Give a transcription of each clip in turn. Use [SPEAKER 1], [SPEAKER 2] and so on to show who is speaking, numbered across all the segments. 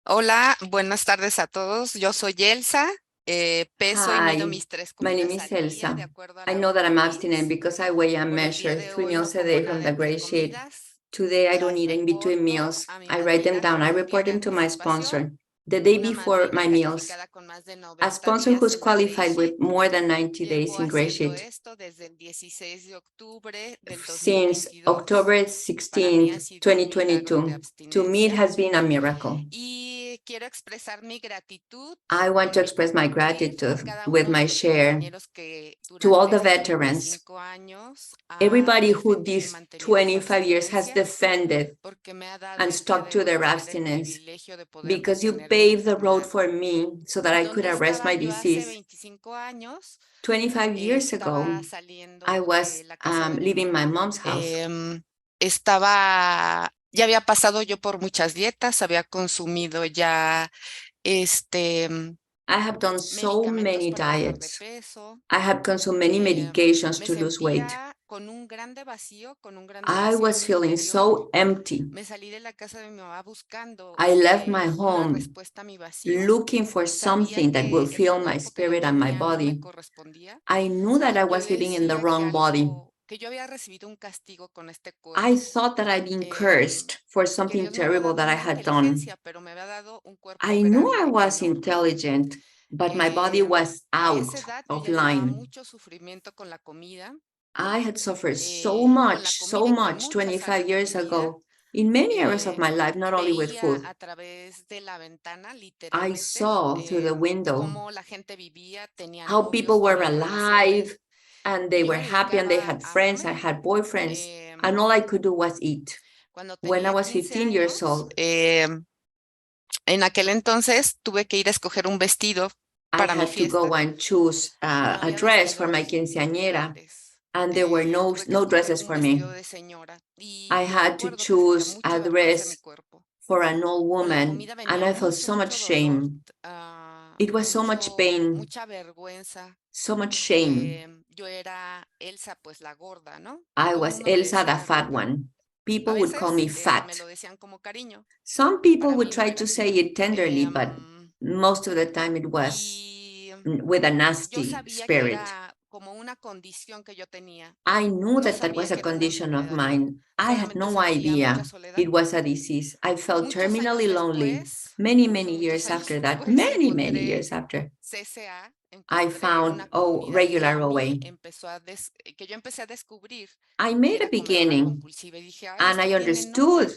[SPEAKER 1] Hola, buenas tardes a todos. Yo soy Elsa. Peso y mido
[SPEAKER 2] Hi,
[SPEAKER 1] mis tres
[SPEAKER 2] my name
[SPEAKER 1] comidas
[SPEAKER 2] is
[SPEAKER 1] al día de
[SPEAKER 2] Elsa.
[SPEAKER 1] acuerdo a
[SPEAKER 2] I
[SPEAKER 1] la
[SPEAKER 2] know that
[SPEAKER 1] hoja
[SPEAKER 2] I'm abstinent
[SPEAKER 1] gris.
[SPEAKER 2] because I weigh and
[SPEAKER 1] Por el día
[SPEAKER 2] measure
[SPEAKER 1] de
[SPEAKER 2] 3
[SPEAKER 1] hoy no
[SPEAKER 2] meals a
[SPEAKER 1] como
[SPEAKER 2] day from
[SPEAKER 1] nada
[SPEAKER 2] the
[SPEAKER 1] entre
[SPEAKER 2] GreySheet.
[SPEAKER 1] comidas.
[SPEAKER 2] Today I don't
[SPEAKER 1] Las
[SPEAKER 2] eat in between
[SPEAKER 1] reporto
[SPEAKER 2] meals.
[SPEAKER 1] a mi
[SPEAKER 2] I write them
[SPEAKER 1] manera
[SPEAKER 2] down. I
[SPEAKER 1] con un día
[SPEAKER 2] report
[SPEAKER 1] de
[SPEAKER 2] them to my
[SPEAKER 1] anticipación.
[SPEAKER 2] sponsor the day
[SPEAKER 1] Una
[SPEAKER 2] before
[SPEAKER 1] madrina
[SPEAKER 2] my meals.
[SPEAKER 1] calificada con más de
[SPEAKER 2] A
[SPEAKER 1] 90
[SPEAKER 2] sponsor
[SPEAKER 1] días
[SPEAKER 2] who's
[SPEAKER 1] en la
[SPEAKER 2] qualified with
[SPEAKER 1] GreySheet.
[SPEAKER 2] more than 90 days
[SPEAKER 1] Llevo
[SPEAKER 2] in
[SPEAKER 1] haciendo
[SPEAKER 2] GreySheet.
[SPEAKER 1] esto desde el 16 de octubre del
[SPEAKER 2] Since
[SPEAKER 1] 2022.
[SPEAKER 2] October
[SPEAKER 1] Para mí
[SPEAKER 2] 16th,
[SPEAKER 1] ha sido un milagro de
[SPEAKER 2] 2022. To me, it
[SPEAKER 1] abstinencia.
[SPEAKER 2] has been a miracle.
[SPEAKER 1] Y quiero expresar mi gratitud
[SPEAKER 2] I want to
[SPEAKER 1] y
[SPEAKER 2] express my
[SPEAKER 1] compartir a
[SPEAKER 2] gratitude
[SPEAKER 1] cada
[SPEAKER 2] with
[SPEAKER 1] uno de
[SPEAKER 2] my
[SPEAKER 1] los
[SPEAKER 2] share
[SPEAKER 1] compañeros que
[SPEAKER 2] to all
[SPEAKER 1] durante
[SPEAKER 2] the
[SPEAKER 1] estos
[SPEAKER 2] veterans.
[SPEAKER 1] 25 años ha
[SPEAKER 2] Everybody who
[SPEAKER 1] defendido y
[SPEAKER 2] these
[SPEAKER 1] mantenido su
[SPEAKER 2] 25 years has
[SPEAKER 1] abstinencia,
[SPEAKER 2] defended
[SPEAKER 1] porque me ha dado
[SPEAKER 2] and
[SPEAKER 1] el día
[SPEAKER 2] stuck
[SPEAKER 1] de
[SPEAKER 2] to
[SPEAKER 1] hoy
[SPEAKER 2] their
[SPEAKER 1] tener el
[SPEAKER 2] abstinence
[SPEAKER 1] privilegio de poder
[SPEAKER 2] because you
[SPEAKER 1] detener mi
[SPEAKER 2] paved the road
[SPEAKER 1] enfermedad.
[SPEAKER 2] for me so that I could
[SPEAKER 1] Donde
[SPEAKER 2] arrest
[SPEAKER 1] estaba
[SPEAKER 2] my
[SPEAKER 1] yo hace
[SPEAKER 2] disease.
[SPEAKER 1] 25 años,
[SPEAKER 2] 25 years ago,
[SPEAKER 1] estaba
[SPEAKER 2] I
[SPEAKER 1] saliendo de
[SPEAKER 2] was
[SPEAKER 1] la casa de mi
[SPEAKER 2] leaving my
[SPEAKER 1] mamá.
[SPEAKER 2] mom's house.
[SPEAKER 1] Ya había pasado yo por muchas dietas, había consumido ya
[SPEAKER 2] I have done so
[SPEAKER 1] medicamentos
[SPEAKER 2] many
[SPEAKER 1] para bajar de
[SPEAKER 2] diets.
[SPEAKER 1] peso.
[SPEAKER 2] I have consumed many medications
[SPEAKER 1] Me
[SPEAKER 2] to lose weight.
[SPEAKER 1] sentía con un grande vacío, con un grande
[SPEAKER 2] I
[SPEAKER 1] vacío en
[SPEAKER 2] was
[SPEAKER 1] mi
[SPEAKER 2] feeling
[SPEAKER 1] interior.
[SPEAKER 2] so empty.
[SPEAKER 1] Me salí de la casa de mi mamá buscando
[SPEAKER 2] I left my
[SPEAKER 1] una
[SPEAKER 2] home
[SPEAKER 1] respuesta a mi vacío.
[SPEAKER 2] looking for
[SPEAKER 1] Sabía
[SPEAKER 2] something that will
[SPEAKER 1] que el
[SPEAKER 2] fill my
[SPEAKER 1] cuerpo que yo
[SPEAKER 2] spirit and my
[SPEAKER 1] tenía no me
[SPEAKER 2] body.
[SPEAKER 1] correspondía.
[SPEAKER 2] I knew that I
[SPEAKER 1] Yo
[SPEAKER 2] was living in the
[SPEAKER 1] decía que
[SPEAKER 2] wrong body.
[SPEAKER 1] que yo había recibido un castigo con este
[SPEAKER 2] I
[SPEAKER 1] cuerpo,
[SPEAKER 2] thought that I'd been
[SPEAKER 1] em,
[SPEAKER 2] cursed for
[SPEAKER 1] que
[SPEAKER 2] something
[SPEAKER 1] Dios me había
[SPEAKER 2] terrible
[SPEAKER 1] dado
[SPEAKER 2] that I
[SPEAKER 1] una
[SPEAKER 2] had done.
[SPEAKER 1] inteligencia, pero me había dado un cuerpo
[SPEAKER 2] I knew I
[SPEAKER 1] grande,
[SPEAKER 2] was
[SPEAKER 1] enorme.
[SPEAKER 2] intelligent, but my body was
[SPEAKER 1] A esa
[SPEAKER 2] out
[SPEAKER 1] edad yo
[SPEAKER 2] of
[SPEAKER 1] ya llevaba
[SPEAKER 2] line.
[SPEAKER 1] mucho sufrimiento con la comida,
[SPEAKER 2] I had suffered
[SPEAKER 1] con la
[SPEAKER 2] so
[SPEAKER 1] comida y con
[SPEAKER 2] much
[SPEAKER 1] muchas
[SPEAKER 2] 25
[SPEAKER 1] áreas de mi
[SPEAKER 2] years
[SPEAKER 1] vida.
[SPEAKER 2] ago in many areas of my life, not only with
[SPEAKER 1] Veía
[SPEAKER 2] food.
[SPEAKER 1] a través de la ventana,
[SPEAKER 2] I
[SPEAKER 1] literalmente,
[SPEAKER 2] saw through the window
[SPEAKER 1] cómo la gente vivía, tenía
[SPEAKER 2] how people
[SPEAKER 1] novios,
[SPEAKER 2] were
[SPEAKER 1] tenía
[SPEAKER 2] alive
[SPEAKER 1] relaciones,
[SPEAKER 2] and they
[SPEAKER 1] y yo
[SPEAKER 2] were
[SPEAKER 1] me
[SPEAKER 2] happy and they
[SPEAKER 1] dedicaba
[SPEAKER 2] had
[SPEAKER 1] a
[SPEAKER 2] friends, I
[SPEAKER 1] comer.
[SPEAKER 2] had boyfriends, and
[SPEAKER 1] Em,
[SPEAKER 2] all I could do was eat.
[SPEAKER 1] Cuando
[SPEAKER 2] When I
[SPEAKER 1] tenía
[SPEAKER 2] was
[SPEAKER 1] 15
[SPEAKER 2] 15 years
[SPEAKER 1] años,
[SPEAKER 2] old,
[SPEAKER 1] en aquel entonces tuve que ir a escoger un vestido
[SPEAKER 2] I
[SPEAKER 1] para mi
[SPEAKER 2] had to go
[SPEAKER 1] fiesta
[SPEAKER 2] and choose
[SPEAKER 1] y no
[SPEAKER 2] a
[SPEAKER 1] había
[SPEAKER 2] dress for my
[SPEAKER 1] vestidos
[SPEAKER 2] quinceañera,
[SPEAKER 1] grandes.
[SPEAKER 2] and there were
[SPEAKER 1] Tuve que
[SPEAKER 2] no
[SPEAKER 1] escoger
[SPEAKER 2] dresses
[SPEAKER 1] un
[SPEAKER 2] for me.
[SPEAKER 1] vestido de señora
[SPEAKER 2] I
[SPEAKER 1] y
[SPEAKER 2] had to
[SPEAKER 1] recuerdo que sentía
[SPEAKER 2] choose a
[SPEAKER 1] mucha vergüenza en mi
[SPEAKER 2] dress
[SPEAKER 1] cuerpo.
[SPEAKER 2] for an old
[SPEAKER 1] Con la
[SPEAKER 2] woman,
[SPEAKER 1] comida
[SPEAKER 2] and
[SPEAKER 1] venía
[SPEAKER 2] I felt
[SPEAKER 1] mucho,
[SPEAKER 2] so much
[SPEAKER 1] mucho dolor,
[SPEAKER 2] shame. It was so much pain,
[SPEAKER 1] mucha vergüenza.
[SPEAKER 2] so much shame.
[SPEAKER 1] Yo era Elsa, pues la gorda, ¿no?
[SPEAKER 2] I
[SPEAKER 1] Todo el
[SPEAKER 2] was
[SPEAKER 1] mundo me
[SPEAKER 2] Elsa, the
[SPEAKER 1] decía
[SPEAKER 2] fat
[SPEAKER 1] gorda.
[SPEAKER 2] one.
[SPEAKER 1] A
[SPEAKER 2] People would call me
[SPEAKER 1] veces me
[SPEAKER 2] fat.
[SPEAKER 1] lo decían como cariño.
[SPEAKER 2] Some people
[SPEAKER 1] Para
[SPEAKER 2] would
[SPEAKER 1] mí no
[SPEAKER 2] try
[SPEAKER 1] era
[SPEAKER 2] to say
[SPEAKER 1] así.
[SPEAKER 2] it tenderly, but most of the time it was
[SPEAKER 1] Y
[SPEAKER 2] with a
[SPEAKER 1] yo
[SPEAKER 2] nasty
[SPEAKER 1] sabía que
[SPEAKER 2] spirit.
[SPEAKER 1] era como una condición que yo tenía.
[SPEAKER 2] I knew
[SPEAKER 1] No
[SPEAKER 2] that that
[SPEAKER 1] sabía
[SPEAKER 2] was a
[SPEAKER 1] que era una
[SPEAKER 2] condition of
[SPEAKER 1] enfermedad.
[SPEAKER 2] mine. I had
[SPEAKER 1] Solamente
[SPEAKER 2] no
[SPEAKER 1] sentía mucha
[SPEAKER 2] idea
[SPEAKER 1] soledad.
[SPEAKER 2] it was a disease. I felt
[SPEAKER 1] Muchos años
[SPEAKER 2] terminally lonely
[SPEAKER 1] después,
[SPEAKER 2] many
[SPEAKER 1] muchos
[SPEAKER 2] years
[SPEAKER 1] años
[SPEAKER 2] after that,
[SPEAKER 1] después,
[SPEAKER 2] many
[SPEAKER 1] encontré
[SPEAKER 2] years after.
[SPEAKER 1] CSA,
[SPEAKER 2] I
[SPEAKER 1] encontré una
[SPEAKER 2] found, oh,
[SPEAKER 1] comunidad que a
[SPEAKER 2] regular
[SPEAKER 1] mí
[SPEAKER 2] OA.
[SPEAKER 1] que yo empecé a descubrir
[SPEAKER 2] I
[SPEAKER 1] que
[SPEAKER 2] made a
[SPEAKER 1] era comedora
[SPEAKER 2] beginning
[SPEAKER 1] compulsiva y dije, ay,
[SPEAKER 2] and
[SPEAKER 1] esto
[SPEAKER 2] I
[SPEAKER 1] tiene
[SPEAKER 2] understood
[SPEAKER 1] nombre.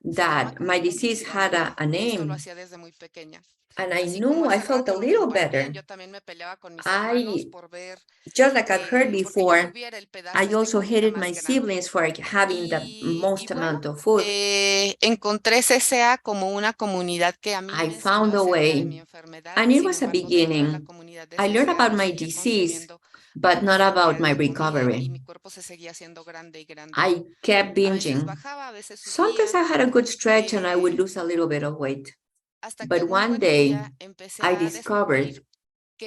[SPEAKER 1] Se llama
[SPEAKER 2] that my
[SPEAKER 1] comer
[SPEAKER 2] disease had
[SPEAKER 1] compulsivamente.
[SPEAKER 2] a
[SPEAKER 1] Y esto lo
[SPEAKER 2] name.
[SPEAKER 1] hacía desde muy pequeña.
[SPEAKER 2] And I
[SPEAKER 1] Así como
[SPEAKER 2] knew I
[SPEAKER 1] hace
[SPEAKER 2] felt a
[SPEAKER 1] rato lo
[SPEAKER 2] little
[SPEAKER 1] compartían,
[SPEAKER 2] better.
[SPEAKER 1] yo también me peleaba con mis hermanos
[SPEAKER 2] I,
[SPEAKER 1] por ver,
[SPEAKER 2] just like I've heard
[SPEAKER 1] porque yo
[SPEAKER 2] before,
[SPEAKER 1] tuviera el pedazo
[SPEAKER 2] I
[SPEAKER 1] de
[SPEAKER 2] also
[SPEAKER 1] comida
[SPEAKER 2] hated
[SPEAKER 1] más
[SPEAKER 2] my
[SPEAKER 1] grande.
[SPEAKER 2] siblings for having the
[SPEAKER 1] Y
[SPEAKER 2] most
[SPEAKER 1] bueno,
[SPEAKER 2] amount of food.
[SPEAKER 1] encontré CSA como una comunidad que a mí
[SPEAKER 2] I
[SPEAKER 1] me enseñó
[SPEAKER 2] found a
[SPEAKER 1] acerca de
[SPEAKER 2] way,
[SPEAKER 1] mi enfermedad.
[SPEAKER 2] and it
[SPEAKER 1] Sin
[SPEAKER 2] was a
[SPEAKER 1] embargo, dentro de la
[SPEAKER 2] beginning.
[SPEAKER 1] comunidad de
[SPEAKER 2] I learned
[SPEAKER 1] CSA,
[SPEAKER 2] about
[SPEAKER 1] yo
[SPEAKER 2] my
[SPEAKER 1] seguía
[SPEAKER 2] disease,
[SPEAKER 1] consumiendo
[SPEAKER 2] but
[SPEAKER 1] una
[SPEAKER 2] not about
[SPEAKER 1] cantidad
[SPEAKER 2] my
[SPEAKER 1] de comida y
[SPEAKER 2] recovery.
[SPEAKER 1] mi cuerpo se seguía haciendo grande y grande.
[SPEAKER 2] I kept
[SPEAKER 1] A veces
[SPEAKER 2] binging.
[SPEAKER 1] bajaba, a veces
[SPEAKER 2] Sometimes
[SPEAKER 1] subía,
[SPEAKER 2] I had a good stretch and I would
[SPEAKER 1] eh,
[SPEAKER 2] lose a little bit of weight.
[SPEAKER 1] hasta que
[SPEAKER 2] But
[SPEAKER 1] un
[SPEAKER 2] one
[SPEAKER 1] buen
[SPEAKER 2] day
[SPEAKER 1] día empecé
[SPEAKER 2] I
[SPEAKER 1] a
[SPEAKER 2] discovered
[SPEAKER 1] descubrir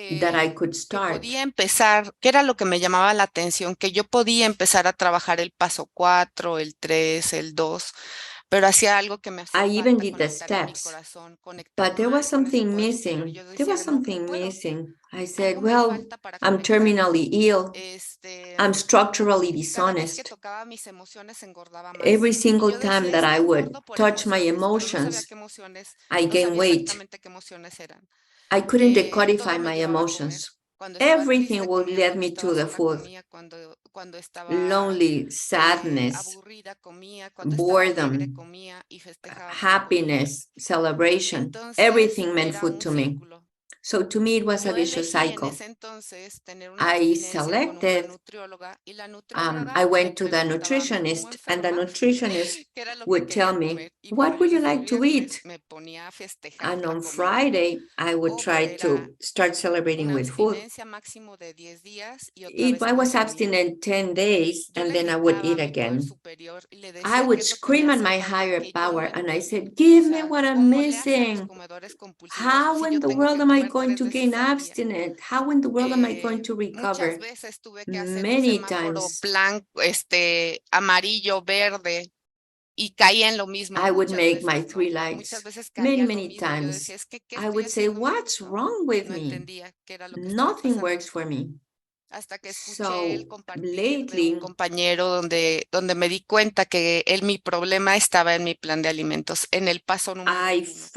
[SPEAKER 2] that I
[SPEAKER 1] que,
[SPEAKER 2] could
[SPEAKER 1] que
[SPEAKER 2] start.
[SPEAKER 1] podía empezar, que era lo que me llamaba la atención, que yo podía empezar a trabajar el paso 4, el 3, el 2, pero hacía algo que me hacía
[SPEAKER 2] I even
[SPEAKER 1] falta,
[SPEAKER 2] did the
[SPEAKER 1] conectar con mi
[SPEAKER 2] steps,
[SPEAKER 1] corazón, conectar
[SPEAKER 2] but there was
[SPEAKER 1] más con ese
[SPEAKER 2] something
[SPEAKER 1] poder superior. Y
[SPEAKER 2] missing.
[SPEAKER 1] yo
[SPEAKER 2] There
[SPEAKER 1] decía,
[SPEAKER 2] was
[SPEAKER 1] no, no
[SPEAKER 2] something
[SPEAKER 1] puedo,
[SPEAKER 2] missing. I
[SPEAKER 1] algo
[SPEAKER 2] said,
[SPEAKER 1] me
[SPEAKER 2] well,
[SPEAKER 1] falta para
[SPEAKER 2] I'm
[SPEAKER 1] conectar.
[SPEAKER 2] terminally ill. I'm
[SPEAKER 1] Este,
[SPEAKER 2] structurally
[SPEAKER 1] y cada vez que
[SPEAKER 2] dishonest.
[SPEAKER 1] tocaba mis emociones engordaba
[SPEAKER 2] Every
[SPEAKER 1] más. Y
[SPEAKER 2] single
[SPEAKER 1] yo
[SPEAKER 2] time
[SPEAKER 1] decía,
[SPEAKER 2] that
[SPEAKER 1] es que
[SPEAKER 2] I would
[SPEAKER 1] engordo por
[SPEAKER 2] touch my
[SPEAKER 1] emociones, pero no sabía
[SPEAKER 2] emotions,
[SPEAKER 1] qué emociones,
[SPEAKER 2] I
[SPEAKER 1] no
[SPEAKER 2] gain
[SPEAKER 1] sabía
[SPEAKER 2] weight.
[SPEAKER 1] exactamente qué emociones eran.
[SPEAKER 2] I couldn't decodify
[SPEAKER 1] Todo me
[SPEAKER 2] my
[SPEAKER 1] llevaba a comer.
[SPEAKER 2] emotions.
[SPEAKER 1] Cuando estaba
[SPEAKER 2] Everything
[SPEAKER 1] triste
[SPEAKER 2] would
[SPEAKER 1] comía,
[SPEAKER 2] lead
[SPEAKER 1] cuando
[SPEAKER 2] me
[SPEAKER 1] estaba
[SPEAKER 2] to the
[SPEAKER 1] sola
[SPEAKER 2] food.
[SPEAKER 1] comía, cuando estaba
[SPEAKER 2] Lonely, sadness,
[SPEAKER 1] aburrida comía, cuando estaba alegre
[SPEAKER 2] boredom,
[SPEAKER 1] comía y festejaba con la comida.
[SPEAKER 2] happiness, celebration,
[SPEAKER 1] Entonces
[SPEAKER 2] everything meant
[SPEAKER 1] era
[SPEAKER 2] food
[SPEAKER 1] un
[SPEAKER 2] to me.
[SPEAKER 1] círculo.
[SPEAKER 2] So to me, it was a
[SPEAKER 1] Yo
[SPEAKER 2] vicious
[SPEAKER 1] elegí en
[SPEAKER 2] cycle.
[SPEAKER 1] ese entonces tener una
[SPEAKER 2] I
[SPEAKER 1] abstinencia con una
[SPEAKER 2] selected,
[SPEAKER 1] nutrióloga y la
[SPEAKER 2] I
[SPEAKER 1] nutrióloga me
[SPEAKER 2] went to the
[SPEAKER 1] preguntaba a mí como
[SPEAKER 2] nutritionist, and the
[SPEAKER 1] enferma
[SPEAKER 2] nutritionist
[SPEAKER 1] qué era lo que
[SPEAKER 2] would
[SPEAKER 1] quería
[SPEAKER 2] tell me,
[SPEAKER 1] comer. Y por
[SPEAKER 2] what would
[SPEAKER 1] ellos
[SPEAKER 2] you
[SPEAKER 1] los
[SPEAKER 2] like to
[SPEAKER 1] viernes
[SPEAKER 2] eat?
[SPEAKER 1] me ponía a festejar
[SPEAKER 2] And
[SPEAKER 1] la
[SPEAKER 2] on
[SPEAKER 1] comida.
[SPEAKER 2] Friday, I would
[SPEAKER 1] O
[SPEAKER 2] try
[SPEAKER 1] era
[SPEAKER 2] to start celebrating
[SPEAKER 1] una
[SPEAKER 2] with food.
[SPEAKER 1] abstinencia máximo de 10 días y otra vez
[SPEAKER 2] I was
[SPEAKER 1] consumía.
[SPEAKER 2] abstinent 10 days
[SPEAKER 1] Yo
[SPEAKER 2] and
[SPEAKER 1] le
[SPEAKER 2] then I would
[SPEAKER 1] gritaba a
[SPEAKER 2] eat
[SPEAKER 1] mi poder
[SPEAKER 2] again.
[SPEAKER 1] superior y le
[SPEAKER 2] I
[SPEAKER 1] decía qué
[SPEAKER 2] would
[SPEAKER 1] es lo que me
[SPEAKER 2] scream at
[SPEAKER 1] hacía
[SPEAKER 2] my
[SPEAKER 1] falta,
[SPEAKER 2] higher
[SPEAKER 1] que yo
[SPEAKER 2] power
[SPEAKER 1] no
[SPEAKER 2] and I
[SPEAKER 1] entendía.
[SPEAKER 2] said,
[SPEAKER 1] O
[SPEAKER 2] give me
[SPEAKER 1] sea,
[SPEAKER 2] what I'm
[SPEAKER 1] ¿cómo le hacen los
[SPEAKER 2] missing.
[SPEAKER 1] comedores compulsivos
[SPEAKER 2] How
[SPEAKER 1] si
[SPEAKER 2] in
[SPEAKER 1] yo
[SPEAKER 2] the
[SPEAKER 1] tengo
[SPEAKER 2] world
[SPEAKER 1] que
[SPEAKER 2] am I
[SPEAKER 1] comer
[SPEAKER 2] going
[SPEAKER 1] tres
[SPEAKER 2] to gain
[SPEAKER 1] veces al día?
[SPEAKER 2] abstinent? How in the world am I going to
[SPEAKER 1] Muchas
[SPEAKER 2] recover?
[SPEAKER 1] veces tuve que hacer un
[SPEAKER 2] Many
[SPEAKER 1] semáforo
[SPEAKER 2] times
[SPEAKER 1] blanco, amarillo, verde, y caía en lo mismo
[SPEAKER 2] I would
[SPEAKER 1] muchas
[SPEAKER 2] make my
[SPEAKER 1] veces, ¿no?
[SPEAKER 2] 3
[SPEAKER 1] Muchas
[SPEAKER 2] lights
[SPEAKER 1] veces
[SPEAKER 2] many,
[SPEAKER 1] caía en lo
[SPEAKER 2] many
[SPEAKER 1] mismo. Yo
[SPEAKER 2] times.
[SPEAKER 1] decía, es que, ¿qué
[SPEAKER 2] I
[SPEAKER 1] estoy
[SPEAKER 2] would say,
[SPEAKER 1] haciendo mal?
[SPEAKER 2] what's
[SPEAKER 1] ¿No?
[SPEAKER 2] wrong with
[SPEAKER 1] No
[SPEAKER 2] me?
[SPEAKER 1] entendía qué era lo que estaba
[SPEAKER 2] Nothing
[SPEAKER 1] pasando.
[SPEAKER 2] works for me.
[SPEAKER 1] Hasta que escuché el
[SPEAKER 2] So
[SPEAKER 1] compartir de un
[SPEAKER 2] lately,
[SPEAKER 1] compañero donde me di cuenta que mi problema estaba en mi plan de alimentos, en el paso número
[SPEAKER 2] I
[SPEAKER 1] 1,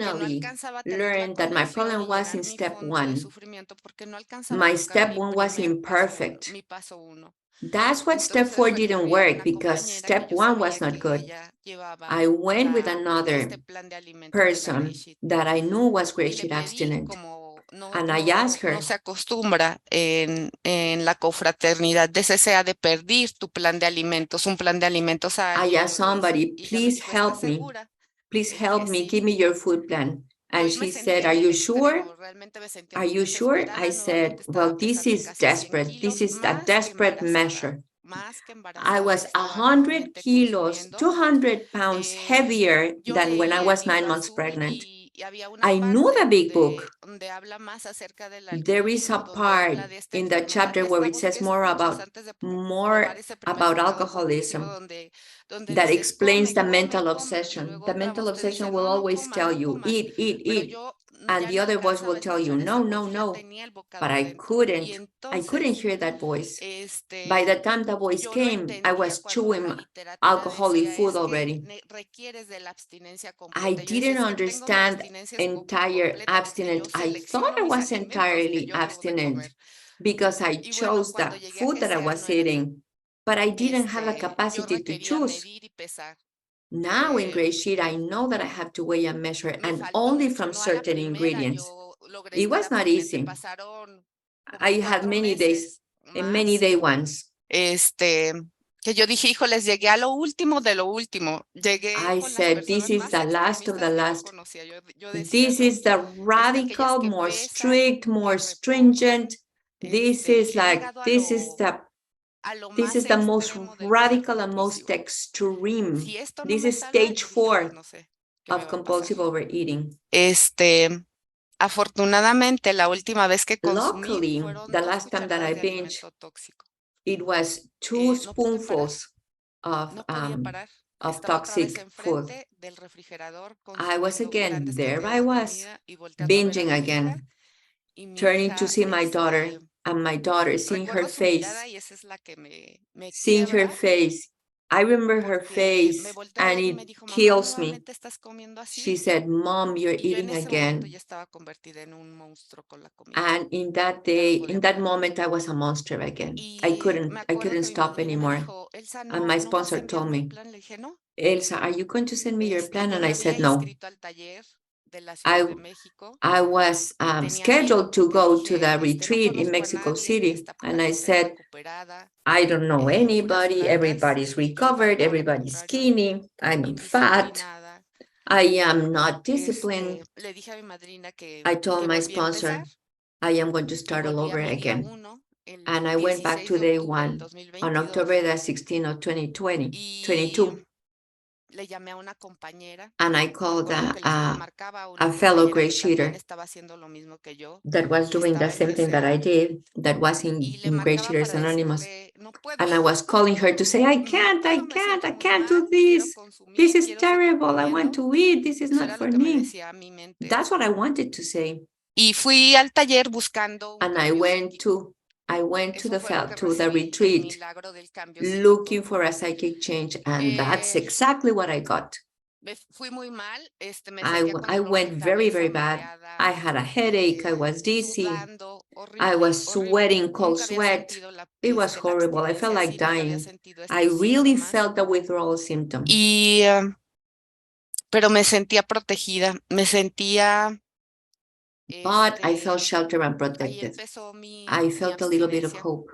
[SPEAKER 1] que no
[SPEAKER 2] finally
[SPEAKER 1] alcanzaba a tener la
[SPEAKER 2] learned that my
[SPEAKER 1] conversión
[SPEAKER 2] problem
[SPEAKER 1] y
[SPEAKER 2] was
[SPEAKER 1] llenar
[SPEAKER 2] in
[SPEAKER 1] mi
[SPEAKER 2] step
[SPEAKER 1] fondo de
[SPEAKER 2] 1.
[SPEAKER 1] sufrimiento porque no alcanzaba a
[SPEAKER 2] My
[SPEAKER 1] tocar
[SPEAKER 2] step
[SPEAKER 1] mi
[SPEAKER 2] 1 was
[SPEAKER 1] primer paso 1,
[SPEAKER 2] imperfect.
[SPEAKER 1] mi paso 1.
[SPEAKER 2] That's what step
[SPEAKER 1] Entonces
[SPEAKER 2] 4 didn't
[SPEAKER 1] recurrí a
[SPEAKER 2] work
[SPEAKER 1] una
[SPEAKER 2] because
[SPEAKER 1] compañera que
[SPEAKER 2] step
[SPEAKER 1] yo
[SPEAKER 2] 1 was
[SPEAKER 1] sabía
[SPEAKER 2] not
[SPEAKER 1] que
[SPEAKER 2] good.
[SPEAKER 1] ella llevaba
[SPEAKER 2] I went with
[SPEAKER 1] este
[SPEAKER 2] another
[SPEAKER 1] plan de alimentos de la
[SPEAKER 2] person
[SPEAKER 1] GreySheet
[SPEAKER 2] that I knew was
[SPEAKER 1] y le
[SPEAKER 2] GreySheet
[SPEAKER 1] pedí,
[SPEAKER 2] abstinent.
[SPEAKER 1] como
[SPEAKER 2] And I asked
[SPEAKER 1] no
[SPEAKER 2] her,
[SPEAKER 1] se acostumbra en la confraternidad de CSA de pedir tu plan de alimentos, un plan de alimentos a
[SPEAKER 2] I
[SPEAKER 1] alguien
[SPEAKER 2] asked
[SPEAKER 1] por GreySheet.
[SPEAKER 2] somebody,
[SPEAKER 1] Y ella me
[SPEAKER 2] please
[SPEAKER 1] dijo, ¿estás
[SPEAKER 2] help me.
[SPEAKER 1] segura?
[SPEAKER 2] Please
[SPEAKER 1] Le
[SPEAKER 2] help
[SPEAKER 1] dije,
[SPEAKER 2] me.
[SPEAKER 1] sí.
[SPEAKER 2] Give me your food plan.
[SPEAKER 1] Yo
[SPEAKER 2] And she
[SPEAKER 1] me
[SPEAKER 2] said,
[SPEAKER 1] sentía
[SPEAKER 2] are
[SPEAKER 1] en el
[SPEAKER 2] you sure?
[SPEAKER 1] extremo, realmente me sentía
[SPEAKER 2] Are
[SPEAKER 1] muy
[SPEAKER 2] you sure? I
[SPEAKER 1] desesperada.
[SPEAKER 2] said,
[SPEAKER 1] Nuevamente estaba
[SPEAKER 2] well, this
[SPEAKER 1] pesando
[SPEAKER 2] is
[SPEAKER 1] casi 100
[SPEAKER 2] desperate. This
[SPEAKER 1] kilos,
[SPEAKER 2] is a desperate measure.
[SPEAKER 1] más que
[SPEAKER 2] I
[SPEAKER 1] embarazada,
[SPEAKER 2] was
[SPEAKER 1] estaba
[SPEAKER 2] 100
[SPEAKER 1] realmente
[SPEAKER 2] kilos,
[SPEAKER 1] consumiendo.
[SPEAKER 2] 200 pounds heavier
[SPEAKER 1] Yo
[SPEAKER 2] than when I
[SPEAKER 1] leí el
[SPEAKER 2] was 9
[SPEAKER 1] libro
[SPEAKER 2] months
[SPEAKER 1] azul
[SPEAKER 2] pregnant.
[SPEAKER 1] y había una
[SPEAKER 2] I knew the
[SPEAKER 1] parte
[SPEAKER 2] big book.
[SPEAKER 1] donde habla más acerca del
[SPEAKER 2] There is a
[SPEAKER 1] alcoholismo, donde
[SPEAKER 2] part
[SPEAKER 1] habla de esta
[SPEAKER 2] in the
[SPEAKER 1] enfermedad.
[SPEAKER 2] chapter where
[SPEAKER 1] Esta
[SPEAKER 2] it
[SPEAKER 1] voz
[SPEAKER 2] says
[SPEAKER 1] que escuchas antes de probar
[SPEAKER 2] more
[SPEAKER 1] ese primer
[SPEAKER 2] about
[SPEAKER 1] pecado compulsivo,
[SPEAKER 2] alcoholism
[SPEAKER 1] donde
[SPEAKER 2] that
[SPEAKER 1] dice,
[SPEAKER 2] explains
[SPEAKER 1] come,
[SPEAKER 2] the
[SPEAKER 1] come,
[SPEAKER 2] mental
[SPEAKER 1] come, y
[SPEAKER 2] obsession.
[SPEAKER 1] luego
[SPEAKER 2] The
[SPEAKER 1] otra
[SPEAKER 2] mental
[SPEAKER 1] voz te dice,
[SPEAKER 2] obsession will
[SPEAKER 1] no, no
[SPEAKER 2] always
[SPEAKER 1] comas,
[SPEAKER 2] tell
[SPEAKER 1] no
[SPEAKER 2] you,
[SPEAKER 1] comas.
[SPEAKER 2] eat, eat,
[SPEAKER 1] Pero
[SPEAKER 2] eat.
[SPEAKER 1] yo
[SPEAKER 2] And
[SPEAKER 1] ya
[SPEAKER 2] the
[SPEAKER 1] no
[SPEAKER 2] other voice
[SPEAKER 1] alcanzaba
[SPEAKER 2] will
[SPEAKER 1] a
[SPEAKER 2] tell you,
[SPEAKER 1] escuchar
[SPEAKER 2] no,
[SPEAKER 1] esa
[SPEAKER 2] no,
[SPEAKER 1] voz, yo ya
[SPEAKER 2] no.
[SPEAKER 1] tenía el
[SPEAKER 2] But
[SPEAKER 1] bocado
[SPEAKER 2] I
[SPEAKER 1] adentro. Y
[SPEAKER 2] couldn't. I couldn't
[SPEAKER 1] entonces,
[SPEAKER 2] hear that voice. By the time the voice
[SPEAKER 1] yo lo
[SPEAKER 2] came, I
[SPEAKER 1] entendía
[SPEAKER 2] was
[SPEAKER 1] cuando la
[SPEAKER 2] chewing
[SPEAKER 1] literatura
[SPEAKER 2] alcoholic
[SPEAKER 1] decía,
[SPEAKER 2] food
[SPEAKER 1] es que
[SPEAKER 2] already.
[SPEAKER 1] requieres de la abstinencia
[SPEAKER 2] I
[SPEAKER 1] completa. Yo decía,
[SPEAKER 2] didn't
[SPEAKER 1] es que tengo mi
[SPEAKER 2] understand
[SPEAKER 1] abstinencia
[SPEAKER 2] entire
[SPEAKER 1] completa porque yo
[SPEAKER 2] abstinent. I thought
[SPEAKER 1] selecciono
[SPEAKER 2] I
[SPEAKER 1] mis
[SPEAKER 2] was
[SPEAKER 1] alimentos que
[SPEAKER 2] entirely
[SPEAKER 1] yo debo de
[SPEAKER 2] abstinent
[SPEAKER 1] comer.
[SPEAKER 2] because I
[SPEAKER 1] Y bueno,
[SPEAKER 2] chose
[SPEAKER 1] cuando
[SPEAKER 2] the
[SPEAKER 1] llegué a
[SPEAKER 2] food that I
[SPEAKER 1] GSA no
[SPEAKER 2] was
[SPEAKER 1] era así.
[SPEAKER 2] eating, but I didn't have the
[SPEAKER 1] Yo
[SPEAKER 2] capacity to
[SPEAKER 1] requería
[SPEAKER 2] choose.
[SPEAKER 1] medir y pesar.
[SPEAKER 2] Now in GreySheet, I know that I have to weigh and measure,
[SPEAKER 1] Me
[SPEAKER 2] and
[SPEAKER 1] faltó
[SPEAKER 2] only
[SPEAKER 1] mucho,
[SPEAKER 2] from
[SPEAKER 1] no a la
[SPEAKER 2] certain
[SPEAKER 1] primera
[SPEAKER 2] ingredients.
[SPEAKER 1] yo logré
[SPEAKER 2] It
[SPEAKER 1] estar
[SPEAKER 2] was not
[SPEAKER 1] abstinente.
[SPEAKER 2] easy.
[SPEAKER 1] Pasaron
[SPEAKER 2] I
[SPEAKER 1] como
[SPEAKER 2] had
[SPEAKER 1] 4
[SPEAKER 2] many days,
[SPEAKER 1] meses
[SPEAKER 2] many
[SPEAKER 1] más,
[SPEAKER 2] day ones.
[SPEAKER 1] que yo dije, híjoles, llegué a lo último de lo último. Llegué
[SPEAKER 2] I
[SPEAKER 1] con las
[SPEAKER 2] said, this
[SPEAKER 1] personas
[SPEAKER 2] is
[SPEAKER 1] más
[SPEAKER 2] the last of the
[SPEAKER 1] extremistas que yo
[SPEAKER 2] last.
[SPEAKER 1] conocía. Yo decía,
[SPEAKER 2] This
[SPEAKER 1] ¿no?
[SPEAKER 2] is the
[SPEAKER 1] Es que aquellas
[SPEAKER 2] radical,
[SPEAKER 1] que
[SPEAKER 2] more
[SPEAKER 1] pesan,
[SPEAKER 2] strict, more
[SPEAKER 1] que reposan,
[SPEAKER 2] stringent. This is
[SPEAKER 1] he
[SPEAKER 2] like,
[SPEAKER 1] llegado a lo
[SPEAKER 2] this
[SPEAKER 1] más
[SPEAKER 2] is the most
[SPEAKER 1] extremo del ser
[SPEAKER 2] radical and most
[SPEAKER 1] compulsivo.
[SPEAKER 2] extreme.
[SPEAKER 1] Si esto no
[SPEAKER 2] This
[SPEAKER 1] me
[SPEAKER 2] is
[SPEAKER 1] salva,
[SPEAKER 2] stage
[SPEAKER 1] yo dije, pues
[SPEAKER 2] 4
[SPEAKER 1] no sé qué me
[SPEAKER 2] of
[SPEAKER 1] va a pasar.
[SPEAKER 2] compulsive overeating.
[SPEAKER 1] Afortunadamente, la última vez que consumí
[SPEAKER 2] Luckily,
[SPEAKER 1] fueron
[SPEAKER 2] the
[SPEAKER 1] 2
[SPEAKER 2] last time that I
[SPEAKER 1] cucharadas de
[SPEAKER 2] binged,
[SPEAKER 1] alimento tóxico.
[SPEAKER 2] it was 2
[SPEAKER 1] No pude parar,
[SPEAKER 2] spoonfuls of
[SPEAKER 1] no podía parar. Estaba otra vez
[SPEAKER 2] toxic food.
[SPEAKER 1] enfrente del refrigerador
[SPEAKER 2] I was
[SPEAKER 1] consumiendo
[SPEAKER 2] again,
[SPEAKER 1] grandes
[SPEAKER 2] there
[SPEAKER 1] cantidades
[SPEAKER 2] I
[SPEAKER 1] de
[SPEAKER 2] was,
[SPEAKER 1] comida y volteando a ver a
[SPEAKER 2] binging
[SPEAKER 1] mi hija.
[SPEAKER 2] again,
[SPEAKER 1] Y mi
[SPEAKER 2] turning to
[SPEAKER 1] hija,
[SPEAKER 2] see my daughter, and my daughter, seeing her
[SPEAKER 1] recuerdo su mirada
[SPEAKER 2] face,
[SPEAKER 1] y esa es la que me
[SPEAKER 2] seeing her
[SPEAKER 1] quiebra,
[SPEAKER 2] face. I remember her
[SPEAKER 1] porque me
[SPEAKER 2] face,
[SPEAKER 1] volteó a
[SPEAKER 2] and
[SPEAKER 1] ver y
[SPEAKER 2] it
[SPEAKER 1] me dijo, mamá,
[SPEAKER 2] kills me.
[SPEAKER 1] nuevamente estás comiendo
[SPEAKER 2] She
[SPEAKER 1] así.
[SPEAKER 2] said, Mom, you're
[SPEAKER 1] Y yo en
[SPEAKER 2] eating
[SPEAKER 1] ese momento
[SPEAKER 2] again.
[SPEAKER 1] ya estaba convertida en un monstruo con la comida.
[SPEAKER 2] And in that
[SPEAKER 1] Ya no
[SPEAKER 2] day,
[SPEAKER 1] podía
[SPEAKER 2] in that
[SPEAKER 1] parar.
[SPEAKER 2] moment, I was a monster again.
[SPEAKER 1] Y me
[SPEAKER 2] I
[SPEAKER 1] acuerdo
[SPEAKER 2] couldn't
[SPEAKER 1] que mi
[SPEAKER 2] stop
[SPEAKER 1] madrina me
[SPEAKER 2] anymore.
[SPEAKER 1] dijo, Elsa,
[SPEAKER 2] And my
[SPEAKER 1] no vas a
[SPEAKER 2] sponsor told
[SPEAKER 1] enviarme el
[SPEAKER 2] me,
[SPEAKER 1] plan. Le dije, no.
[SPEAKER 2] Elsa, are you going to send me your plan?
[SPEAKER 1] Yo
[SPEAKER 2] And
[SPEAKER 1] me
[SPEAKER 2] I
[SPEAKER 1] había
[SPEAKER 2] said, no.
[SPEAKER 1] inscrito al taller de la Ciudad
[SPEAKER 2] I
[SPEAKER 1] de México
[SPEAKER 2] I was
[SPEAKER 1] y tenía miedo
[SPEAKER 2] scheduled to
[SPEAKER 1] porque
[SPEAKER 2] go to
[SPEAKER 1] dije,
[SPEAKER 2] the
[SPEAKER 1] no
[SPEAKER 2] retreat in
[SPEAKER 1] conozco a
[SPEAKER 2] Mexico
[SPEAKER 1] nadie,
[SPEAKER 2] City.
[SPEAKER 1] está pura
[SPEAKER 2] And I
[SPEAKER 1] gente
[SPEAKER 2] said,
[SPEAKER 1] recuperada,
[SPEAKER 2] I don't know
[SPEAKER 1] puras
[SPEAKER 2] anybody.
[SPEAKER 1] flacas
[SPEAKER 2] Everybody's
[SPEAKER 1] y yo
[SPEAKER 2] recovered.
[SPEAKER 1] todo lo
[SPEAKER 2] Everybody's
[SPEAKER 1] contrario,
[SPEAKER 2] skinny. I'm fat.
[SPEAKER 1] indisciplinada.
[SPEAKER 2] I am not disciplined.
[SPEAKER 1] Le dije a mi madrina
[SPEAKER 2] I told
[SPEAKER 1] que
[SPEAKER 2] my
[SPEAKER 1] volví a
[SPEAKER 2] sponsor,
[SPEAKER 1] empezar
[SPEAKER 2] I am going to
[SPEAKER 1] y
[SPEAKER 2] start all
[SPEAKER 1] volví a
[SPEAKER 2] over
[SPEAKER 1] mi día
[SPEAKER 2] again.
[SPEAKER 1] 1
[SPEAKER 2] And
[SPEAKER 1] el
[SPEAKER 2] I went back
[SPEAKER 1] 16
[SPEAKER 2] to
[SPEAKER 1] de
[SPEAKER 2] day
[SPEAKER 1] octubre del
[SPEAKER 2] one on October
[SPEAKER 1] 2022
[SPEAKER 2] the 16th of 2020,
[SPEAKER 1] y
[SPEAKER 2] 22.
[SPEAKER 1] le llamé a una compañera.
[SPEAKER 2] And I called
[SPEAKER 1] Recuerdo que les marcaba a una
[SPEAKER 2] a fellow
[SPEAKER 1] compañera que también
[SPEAKER 2] GreySheeter
[SPEAKER 1] estaba haciendo lo mismo que yo,
[SPEAKER 2] that was
[SPEAKER 1] que
[SPEAKER 2] doing the
[SPEAKER 1] estaba en
[SPEAKER 2] same thing that I
[SPEAKER 1] GSA,
[SPEAKER 2] did, that was
[SPEAKER 1] y le
[SPEAKER 2] in
[SPEAKER 1] marcaba
[SPEAKER 2] GreySheeters
[SPEAKER 1] para
[SPEAKER 2] Anonymous.
[SPEAKER 1] decirle, no puedo,
[SPEAKER 2] And I was calling her to say,
[SPEAKER 1] no puedo, me siento
[SPEAKER 2] I
[SPEAKER 1] muy
[SPEAKER 2] can't do
[SPEAKER 1] mal, quiero
[SPEAKER 2] this. This
[SPEAKER 1] consumir,
[SPEAKER 2] is
[SPEAKER 1] quiero seguir
[SPEAKER 2] terrible. I want
[SPEAKER 1] comiendo.
[SPEAKER 2] to eat. This is
[SPEAKER 1] Eso
[SPEAKER 2] not
[SPEAKER 1] era lo
[SPEAKER 2] for
[SPEAKER 1] que me
[SPEAKER 2] me.
[SPEAKER 1] decía mi mente.
[SPEAKER 2] That's what I wanted to say.
[SPEAKER 1] Y fui al taller buscando un
[SPEAKER 2] And I
[SPEAKER 1] cambio
[SPEAKER 2] went
[SPEAKER 1] psíquico.
[SPEAKER 2] to
[SPEAKER 1] Eso fue lo que
[SPEAKER 2] the
[SPEAKER 1] recibí, el
[SPEAKER 2] retreat,
[SPEAKER 1] milagro del cambio psíquico.
[SPEAKER 2] looking for a psychic change. And that's
[SPEAKER 1] Eh,
[SPEAKER 2] exactly what I got.
[SPEAKER 1] Fui muy mal, me sentía con
[SPEAKER 2] I
[SPEAKER 1] dolor de
[SPEAKER 2] went very,
[SPEAKER 1] cabeza,
[SPEAKER 2] very bad.
[SPEAKER 1] mareada,
[SPEAKER 2] I had a headache. I was dizzy.
[SPEAKER 1] sudando,
[SPEAKER 2] I
[SPEAKER 1] horrible,
[SPEAKER 2] was
[SPEAKER 1] horrible.
[SPEAKER 2] sweating cold
[SPEAKER 1] Nunca había
[SPEAKER 2] sweat.
[SPEAKER 1] sentido
[SPEAKER 2] It was
[SPEAKER 1] la
[SPEAKER 2] horrible. I felt
[SPEAKER 1] abstinencia
[SPEAKER 2] like
[SPEAKER 1] así, nunca había
[SPEAKER 2] dying.
[SPEAKER 1] sentido
[SPEAKER 2] I
[SPEAKER 1] estos
[SPEAKER 2] really
[SPEAKER 1] síntomas.
[SPEAKER 2] felt the withdrawal symptom.
[SPEAKER 1] Pero me sentía protegida, me sentía,
[SPEAKER 2] But I felt sheltered and
[SPEAKER 1] ahí
[SPEAKER 2] protected.
[SPEAKER 1] empezó
[SPEAKER 2] I
[SPEAKER 1] mi
[SPEAKER 2] felt a little bit of
[SPEAKER 1] abstinencia.
[SPEAKER 2] hope.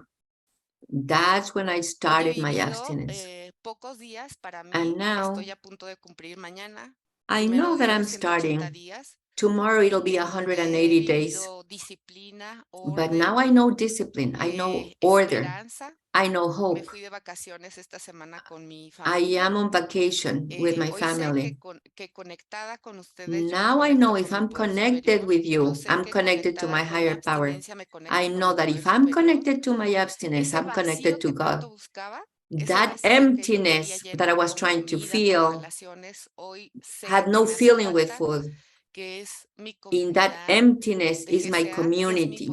[SPEAKER 2] That's when I
[SPEAKER 1] He
[SPEAKER 2] started my
[SPEAKER 1] vivido
[SPEAKER 2] abstinence.
[SPEAKER 1] pocos días para
[SPEAKER 2] And
[SPEAKER 1] mí,
[SPEAKER 2] now
[SPEAKER 1] estoy a punto de cumplir mañana,
[SPEAKER 2] I
[SPEAKER 1] primero
[SPEAKER 2] know that
[SPEAKER 1] Dios,
[SPEAKER 2] I'm
[SPEAKER 1] 180
[SPEAKER 2] starting.
[SPEAKER 1] días,
[SPEAKER 2] Tomorrow it'll be
[SPEAKER 1] en donde he
[SPEAKER 2] 180 days.
[SPEAKER 1] vivido disciplina,
[SPEAKER 2] But now
[SPEAKER 1] orden,
[SPEAKER 2] I know discipline. I know order.
[SPEAKER 1] esperanza.
[SPEAKER 2] I know
[SPEAKER 1] Me
[SPEAKER 2] hope.
[SPEAKER 1] fui de vacaciones esta semana con mi
[SPEAKER 2] I
[SPEAKER 1] familia.
[SPEAKER 2] am on vacation with my
[SPEAKER 1] Hoy sé
[SPEAKER 2] family.
[SPEAKER 1] que conectada con ustedes yo me
[SPEAKER 2] Now I know
[SPEAKER 1] conecto
[SPEAKER 2] if
[SPEAKER 1] con mi
[SPEAKER 2] I'm
[SPEAKER 1] poder
[SPEAKER 2] connected
[SPEAKER 1] superior.
[SPEAKER 2] with
[SPEAKER 1] Yo
[SPEAKER 2] you,
[SPEAKER 1] sé
[SPEAKER 2] I'm
[SPEAKER 1] que
[SPEAKER 2] connected to
[SPEAKER 1] conectada
[SPEAKER 2] my
[SPEAKER 1] con mi
[SPEAKER 2] higher power.
[SPEAKER 1] abstinencia me
[SPEAKER 2] I
[SPEAKER 1] conecto con
[SPEAKER 2] know
[SPEAKER 1] mi
[SPEAKER 2] that
[SPEAKER 1] poder
[SPEAKER 2] if I'm
[SPEAKER 1] superior.
[SPEAKER 2] connected to my abstinence,
[SPEAKER 1] Ese
[SPEAKER 2] I'm connected
[SPEAKER 1] vacío
[SPEAKER 2] to
[SPEAKER 1] que
[SPEAKER 2] God.
[SPEAKER 1] tanto buscaba
[SPEAKER 2] That emptiness that I was trying to feel had no feeling with food. In that emptiness is my community,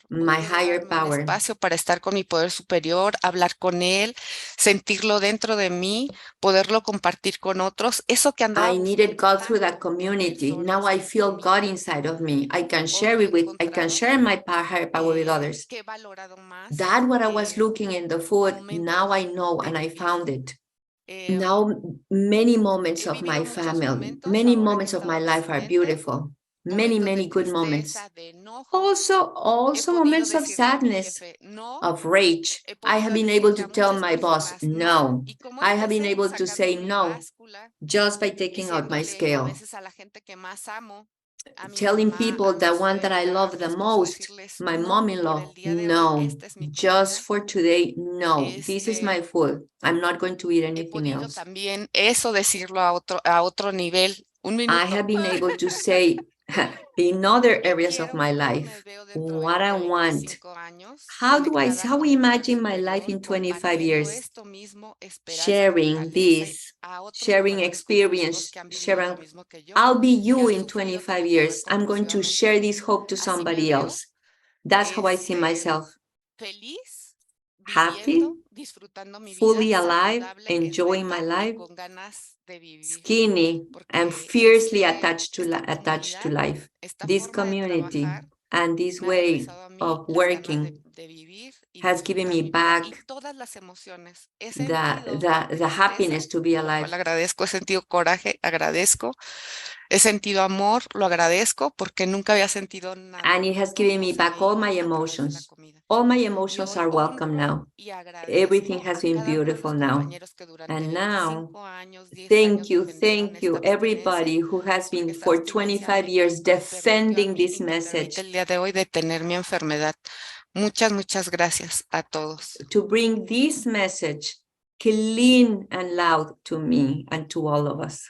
[SPEAKER 2] my higher power.
[SPEAKER 1] Espacio para estar con mi poder superior, hablar con él, sentirlo dentro de mí, poderlo compartir con otros. Eso que andaba
[SPEAKER 2] I needed God through that community. Now I feel God inside of me. I can share my higher power with others. That's what I was looking in the food. Now I know and I found it. Now many moments of my family, many moments of my life are beautiful. Many good moments. Also moments of sadness, of rage. I have been able to tell my boss no. I have been able to say no just by taking out my scale. Telling people, the one that I love the most, my mom-in-law, no, just for today, no, this is my food. I'm not going to eat anything else.
[SPEAKER 1] También eso decirlo a otro nivel.
[SPEAKER 2] I have been able to say in other areas of my life what I want. How we imagine my life in 25 years? Sharing this, sharing experience, sharing. I'll be you in 25 years. I'm going to share this hope to somebody else. That's how I see myself. Happy, fully alive, enjoying my life, skinny, and fiercely attached to life. This community and this way of working has given me back the happiness to be alive.
[SPEAKER 1] Agradezco, he sentido coraje, agradezco. He sentido amor, lo agradezco porque nunca había sentido nada.
[SPEAKER 2] And it has given me back all my emotions. All my emotions are welcome now. Everything has been beautiful now. And now, thank you, everybody who has been for 25 years defending this message.
[SPEAKER 1] El día de hoy detener mi enfermedad. Muchas gracias a todos.
[SPEAKER 2] To bring this message clean and loud to me and to all of us.